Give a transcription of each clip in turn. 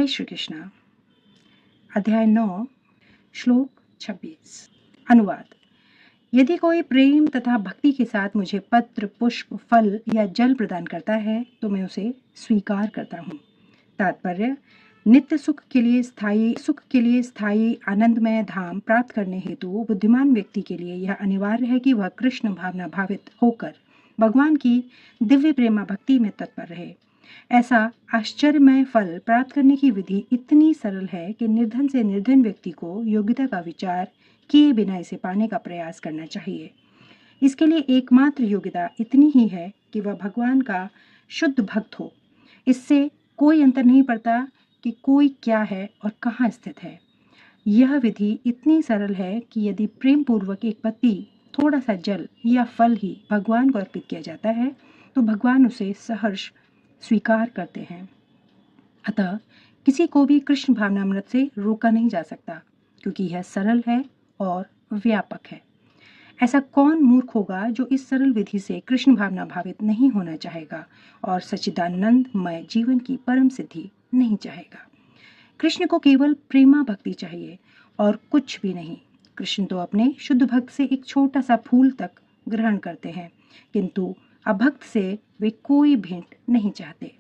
श्री कृष्ण। अध्याय 9 श्लोक 26। अनुवाद। यदि कोई प्रेम तथा भक्ति के साथ मुझे पत्र, पुष्प, फल या जल प्रदान करता है तो मैं उसे स्वीकार करता हूँ। तात्पर्य: नित्य सुख के लिए स्थायी आनंदमय धाम प्राप्त करने हेतु बुद्धिमान व्यक्ति के लिए यह अनिवार्य है कि वह कृष्ण भावना भावित होकर भगवान की दिव्य प्रेमा भक्ति में तत्पर रहे। ऐसा आश्चर्यमय फल प्राप्त करने की विधि इतनी सरल है कि निर्धन से निर्धन व्यक्ति को योग्यता का विचार किए बिना इसे पाने का प्रयास करना चाहिए। इसके लिए एकमात्र योग्यता इतनी ही है कि वह भगवान का शुद्ध भक्त हो। इससे कोई अंतर नहीं पड़ता कि कोई क्या है और कहाँ स्थित है। यह विधि इतनी सरल है कि यदि प्रेम पूर्वक एक पत्ती, थोड़ा सा जल या फल ही भगवान को अर्पित किया जाता है तो भगवान उसे सहर्ष स्वीकार करते हैं। अतः किसी को भी कृष्ण भावनामृत से रोका नहीं जा सकता, क्योंकि यह सरल है और व्यापक है। ऐसा कौन मूर्ख होगा जो इस सरल विधि से कृष्ण भावना भावित नहीं होना चाहेगा और सच्चिदानंदमय जीवन की परम सिद्धि नहीं चाहेगा। कृष्ण को केवल प्रेमा भक्ति चाहिए और कुछ भी नहीं। कृष्ण तो अपने शुद्ध भक्त से एक छोटा सा फूल तक ग्रहण करते हैं, किंतु अभक्त से वे कोई भेंट नहीं चाहते।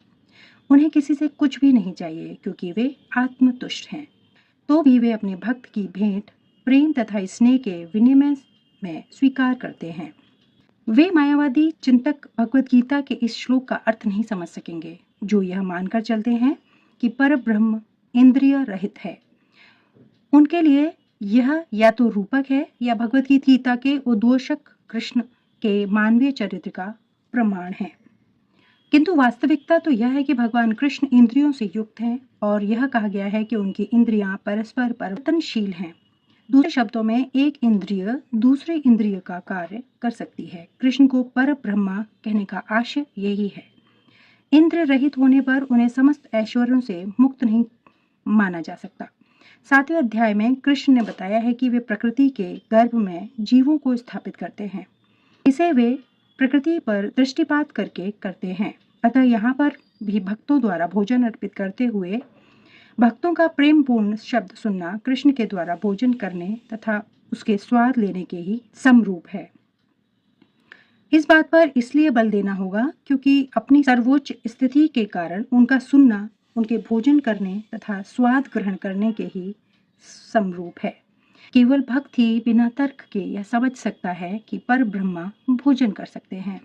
उन्हें किसी से कुछ भी नहीं चाहिए, क्योंकि वे आत्मतुष्ट हैं। तो भी वे अपने भक्त की भेंट प्रेम तथा स्नेह के विनिमय में स्वीकार करते हैं। वे मायावादी चिंतक भगवद गीता के इस श्लोक का अर्थ नहीं समझ सकेंगे, जो यह मानकर चलते हैं कि परब्रह्म इंद्रिय रहित है। उनके लिए यह या तो रूपक है या भगवद गीता के उद्घोषक कृष्ण के मानवीय चरित्र का प्रमाण है। किंतु वास्तविकता तो यह है कि भगवान कृष्ण इंद्रियों से युक्त हैं और यह कहा गया है कि उनकी इंद्रियां परस्पर परिवर्तनशील हैं। दूसरे शब्दों में, एक इंद्रिय दूसरे इंद्रिय का कार्य कर सकती है। कृष्ण को पर ब्रह्मा कहने का आशय यही है। इंद्रिय रहित होने पर उन्हें समस्त ऐश्वर्यों से मुक्त नहीं माना जा सकता। 7वें अध्याय में कृष्ण ने बताया है कि वे प्रकृति के गर्भ में जीवों को स्थापित करते हैं। इसे वे प्रकृति पर दृष्टिपात करके करते हैं। अतः यहाँ पर भी भक्तों द्वारा भोजन अर्पित करते हुए भक्तों का प्रेम पूर्ण शब्द सुनना कृष्ण के द्वारा भोजन करने तथा उसके स्वाद लेने के ही समरूप है। इस बात पर इसलिए बल देना होगा क्योंकि अपनी सर्वोच्च स्थिति के कारण उनका सुनना उनके भोजन करने तथा स्वाद ग्रहण करने के ही समरूप है। केवल भक्त ही बिना तर्क के यह समझ सकता है कि पर ब्रह्मा भोजन कर सकते हैं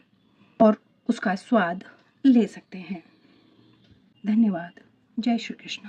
और उसका स्वाद ले सकते हैं। धन्यवाद। जय श्री कृष्ण।